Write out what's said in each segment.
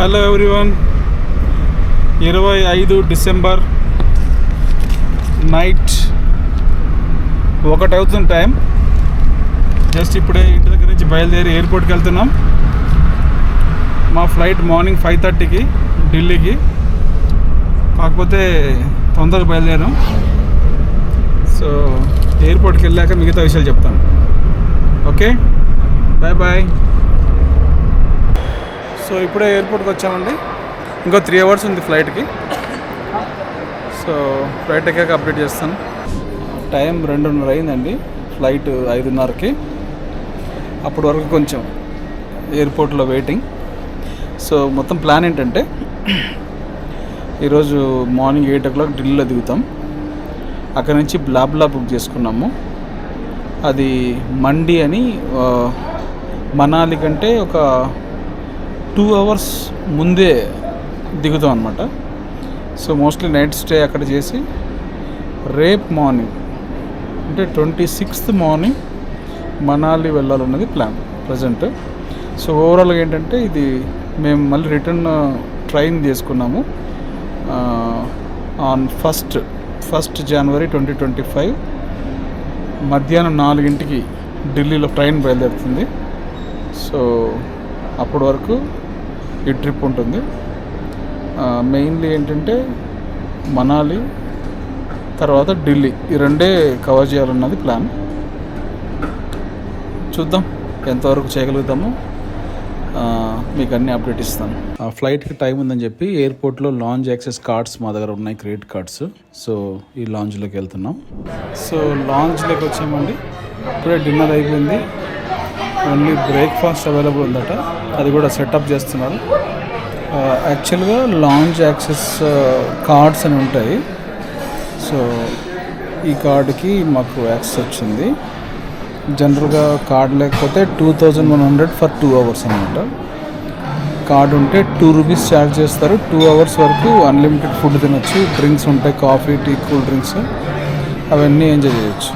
Hello everyone, 25 December night 1 అవుతుంది time. Just ఇప్పుడే ఇంటి దగ్గర నుంచి బయలుదేరి ఎయిర్పోర్ట్కి వెళ్తున్నాం. మా ఫ్లైట్ మార్నింగ్ 5:30కి ఢిల్లీకి, కాకపోతే తొందరగా బయలుదేరాం. సో ఎయిర్పోర్ట్కి వెళ్ళాక మిగతా విషయాలు చెప్తాను. Okay, bye bye. సో ఇప్పుడే ఎయిర్పోర్ట్కి వచ్చామండి. ఇంకో 3 అవర్స్ ఉంది ఫ్లైట్కి. సో ఫ్లైట్ ఎక్కాక అప్డేట్ చేస్తాను. టైం 2:30 అయిందండి. ఫ్లైట్ 5:30కి. అప్పటి వరకు కొంచెం ఎయిర్పోర్ట్లో వెయిటింగ్. సో మొత్తం ప్లాన్ ఏంటంటే, ఈరోజు మార్నింగ్ 8 o'clock ఢిల్లీలో దిగుతాం. అక్కడ నుంచి బ్లాబ్లా బుక్ చేసుకున్నాము. అది మండి అని మనాలి కంటే ఒక 2 hours ముందే దిగుతాం అన్నమాట. సో మోస్ట్లీ నైట్ స్టే అక్కడ చేసి రేపు మార్నింగ్ అంటే 26th మార్నింగ్ మనాలి వెళ్ళాలన్నది ప్లాన్ ప్రజెంట్. సో ఓవరాల్గా ఏంటంటే, ఇది మేము మళ్ళీ రిటర్న్ ట్రైన్ చేసుకున్నాము ఆన్ ఫస్ట్ జనవరి 2025 మధ్యాహ్నం 4 ఢిల్లీలో ట్రైన్ బయలుదేరుతుంది. సో అప్పటి వరకు ఈ ట్రిప్ ఉంటుంది. మెయిన్లీ ఏంటంటే మనాలి తర్వాత ఢిల్లీ, ఈ రెండే కవర్ చేయాలన్నది ప్లాన్. చూద్దాం ఎంతవరకు చేయగలుగుతాము. మీకు అన్నీ అప్డేట్ ఇస్తాను. ఫ్లైట్కి టైం ఉందని చెప్పి ఎయిర్పోర్ట్లో లాంజ్ యాక్సెస్ కార్డ్స్ మా దగ్గర ఉన్నాయి, క్రెడిట్ కార్డ్స్. సో ఈ లాంజ్లోకి వెళ్తున్నాం. సో లాంజ్లోకి వచ్చామండి. ఇప్పుడే డిన్నర్ అయిపోయింది. ఓన్లీ బ్రేక్ఫాస్ట్ అవైలబుల్ ఉందట, అది కూడా సెటప్ చేస్తున్నారు. యాక్చువల్గా లాంజ్ యాక్సెస్ కార్డ్స్ అని ఉంటాయి. సో ఈ కార్డుకి మాకు యాక్సెస్ వచ్చింది. జనరల్గా కార్డ్ లేకపోతే 2100 ఫర్ 2 hours అనమాట. కార్డు ఉంటే 2 rupees ఛార్జ్ చేస్తారు. 2 hours వరకు అన్లిమిటెడ్ ఫుడ్ తినొచ్చు. డ్రింక్స్ ఉంటాయి, కాఫీ, టీ, కూల్ డ్రింక్స్, అవన్నీ ఎంజాయ్ చేయొచ్చు.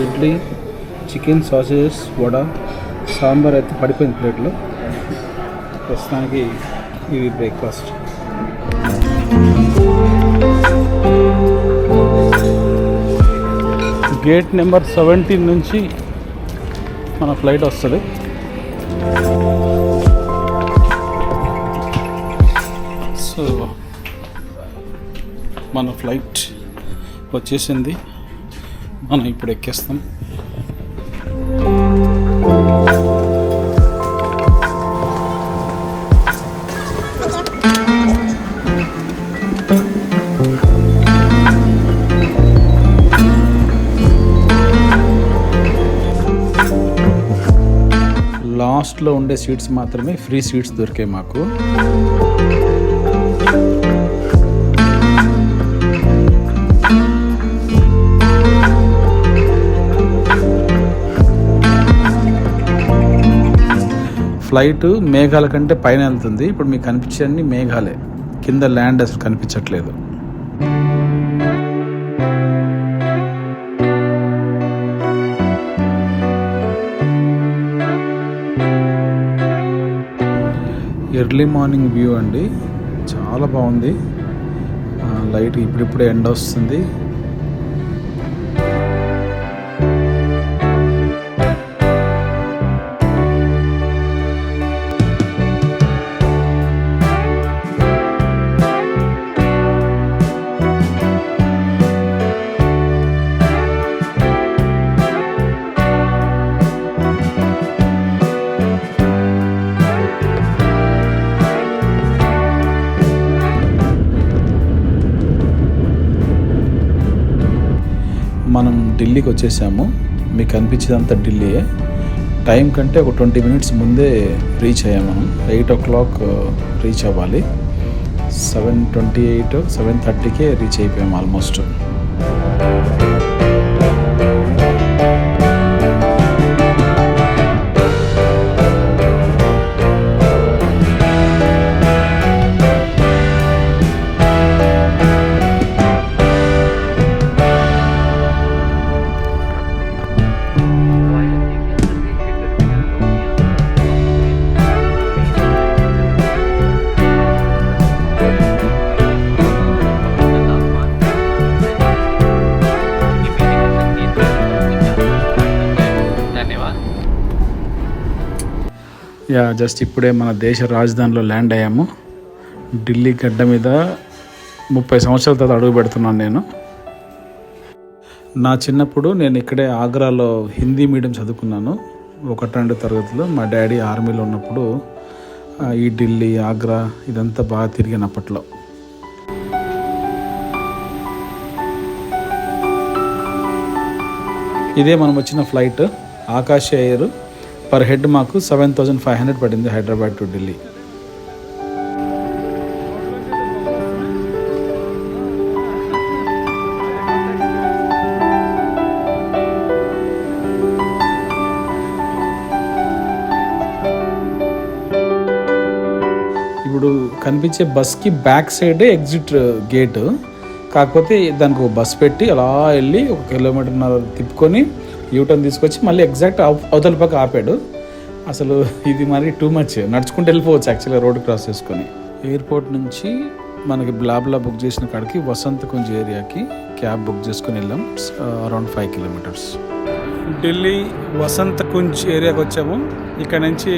ఇడ్లీ, చికెన్, సాసేజెస్, వడ, సాంబార్ అయితే పడిపోయింది ప్లేట్లో. ప్రస్తుతానికి ఇది బ్రేక్ఫాస్ట్. గేట్ నెంబర్ 17 నుంచి మన ఫ్లైట్ వస్తుంది. సో మన ఫ్లైట్ వచ్చేసింది. మనం ఇప్పుడు ఎక్కేస్తాం. లాస్ట్లో ఉండే సీట్స్ మాత్రమే ఫ్రీ సీట్స్ దొరికాయి మాకు. ఫ్లైట్ మేఘాల కంటే పైన వెళ్తుంది. ఇప్పుడు మీకు కనిపించేవన్నీ మేఘాలే, కింద ల్యాండ్ అసలు కనిపించట్లేదు. ఎర్లీ మార్నింగ్ వ్యూ అండి, చాలా బాగుంది. లైట్ ఇప్పుడిప్పుడే ఎండ వస్తుంది. మనం ఢిల్లీకి వచ్చేసాము. మీకు కనిపించేదంతా ఢిల్లీయే. టైం కంటే ఒక 20 minutes ముందే రీచ్ అయ్యాము. మనం 8 o'clock రీచ్ అవ్వాలి. 7:28, 7:30కే రీచ్ అయిపోయాము ఆల్మోస్ట్. జస్ట్ ఇప్పుడే మన దేశ రాజధానిలో ల్యాండ్ అయ్యాము. ఢిల్లీ గడ్డ మీద 30 సంవత్సరాల తర్వాత అడుగు పెడుతున్నాను నేను. నా చిన్నప్పుడు నేను ఇక్కడే ఆగ్రాలో హిందీ మీడియం చదువుకున్నాను 1-2 తరగతిలో. మా డాడీ ఆర్మీలో ఉన్నప్పుడు ఈ ఢిల్లీ, ఆగ్రా ఇదంతా బాగా తిరిగాను అప్పట్లో. ఇదే మనం వచ్చిన flight Akash air. Per head మాకు 7,500 పడింది హైదరాబాద్ టు ఢిల్లీ. ఇప్పుడు కనిపించే బస్కి బ్యాక్ సైడే ఎగ్జిట్ గేట్. కాకపోతే దానికి ఒక బస్ పెట్టి అలా వెళ్ళి 1 కిలోమీటర్న్నర తిప్పుకొని యూటర్న్ తీసుకొచ్చి మళ్ళీ ఎగ్జాక్ట్ అవతల పక్క ఆపాడు. అసలు ఇది మరి టూ మచ్. నడుచుకుంటూ వెళ్ళిపోవచ్చు యాక్చువల్గా రోడ్ క్రాస్ చేసుకొని. ఎయిర్పోర్ట్ నుంచి మనకి బ్లాబ్లా బుక్ చేసిన కాడికి వసంత్ కుంజ్ ఏరియాకి క్యాబ్ బుక్ చేసుకొని వెళ్ళాం. Around 5 kilometres. ఢిల్లీ వసంత్ కుంజ్ ఏరియాకి వచ్చాము. ఇక్కడ నుంచి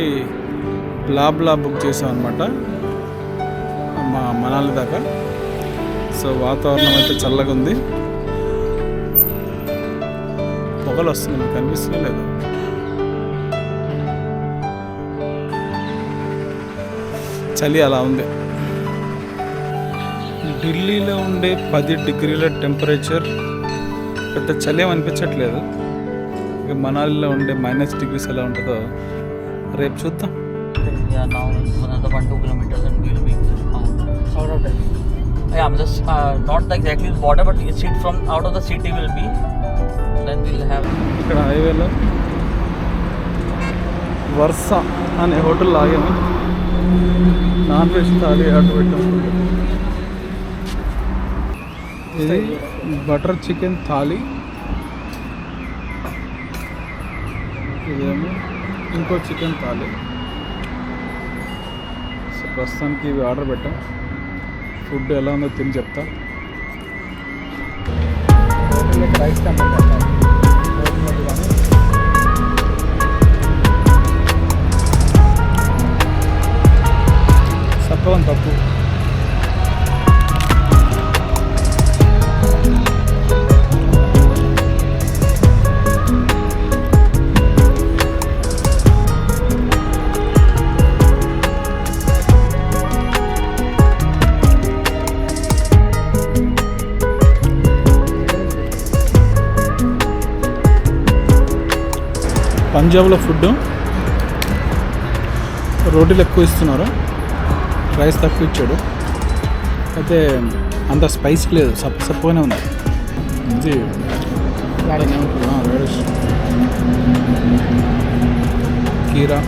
బ్లాబ్లా బుక్ చేసాం అనమాట మనాలి దాకా. సో వాతావరణం అయితే చల్లగా ఉంది. పొగలు వస్తుంది, మీకు కనిపిస్తుంది లేదు? చలి అలా ఉంది. ఢిల్లీలో ఉండే 10 డిగ్రీల టెంపరేచర్ పెద్ద చలి ఏం అనిపించట్లేదు. ఇక మనాలిలో ఉండే -డిగ్రీస్ ఎలా ఉంటుందో రేపు చూద్దాం. Now another 1-2 kilometers and we'll be out of that. Yeah, I'm just not exactly the border, but from out of the city will be. Then we'll have. ఇక్కడ హైవేలో వర్ష అనే హోటల్ ఆగాము. నాన్ వెజ్ థాలీ ఆర్డర్ పెట్టాము. ఇది butter chicken thali. ఇదేమో ఇంకో chicken thali. So ప్రస్తుతానికి ఇవి ఆర్డర్ పెట్టాం. ఫుడ్ ఎలా ఉందో తిని చెప్తా. సత్వం తప్పు. పంజాబ్లో ఫుడ్ రోటీలు ఎక్కువ ఇస్తున్నారు, రైస్ తక్కువ ఇచ్చాడు. అయితే అంత స్పైసీ లేదు, సప్పగానే ఉంది. ఇది కీరా,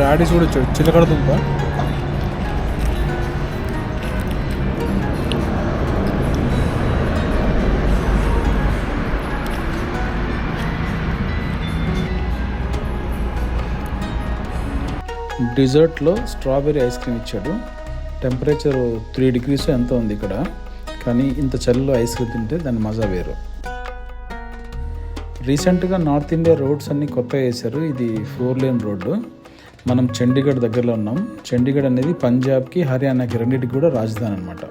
రాడిస్ కూడా ఇచ్చాడు, చిలకడ దుంప. డిజర్ట్లో స్ట్రాబెర్రీ ఐస్ క్రీమ్ ఇచ్చాడు. టెంపరేచర్ 3 degrees ఎంతో ఉంది ఇక్కడ, కానీ ఇంత చలిలో ఐస్ క్రీమ్ తింటే దాని మజా వేరు. రీసెంట్గా నార్త్ ఇండియా రోడ్స్ అన్నీ కొత్తగా వేశారు. ఇది 4 lane రోడ్డు. మనం చండీగఢ్ దగ్గరలో ఉన్నాం. చండీగఢ్ అనేది పంజాబ్కి, హర్యానాకి రెండింటికి కూడా రాజధాని అనమాట.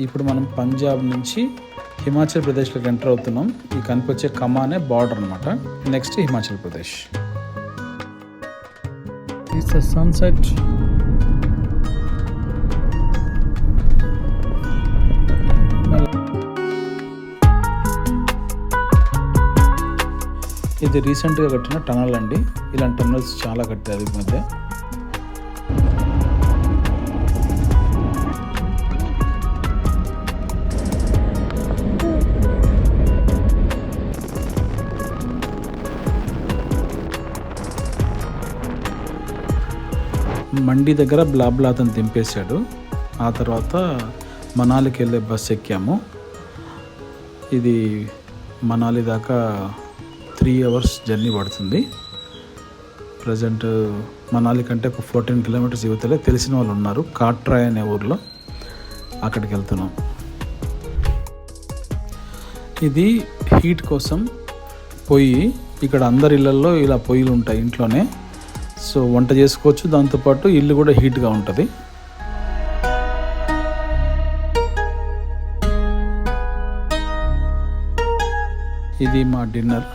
ఇప్పుడు మనం పంజాబ్ నుంచి హిమాచల్ ప్రదేశ్లోకి ఎంటర్ అవుతున్నాం. ఈ కనిపించే కమానే బార్డర్ అనమాట. Next Himachal Pradesh. It's a sunset. ఇది రీసెంట్గా కట్టిన టనల్ అండి. ఇలాంటి టనల్స్ చాలా కట్టారు ఈ మధ్య. మండి దగ్గర బ్లాబ్లా అతను దింపేశాడు. ఆ తర్వాత మనాలికి వెళ్ళే బస్సు ఎక్కాము. ఇది మనాలి దాకా 3 hours జర్నీ పడుతుంది. ప్రజెంట్ మనాలి కంటే ఒక 14 kilometers యువతలే తెలిసిన వాళ్ళు ఉన్నారు, కాట్రాయ్ అనే ఊర్లో. అక్కడికి వెళ్తున్నాం. ఇది హీట్ కోసం పొయ్యి. ఇక్కడ అందరి ఇళ్ళల్లో ఇలా పొయ్యిలు ఉంటాయి ఇంట్లోనే. సో వంట చేసుకోవచ్చు, దాంతోపాటు ఇల్లు కూడా హీట్గా ఉంటుంది. ఇది మా డిన్నర్.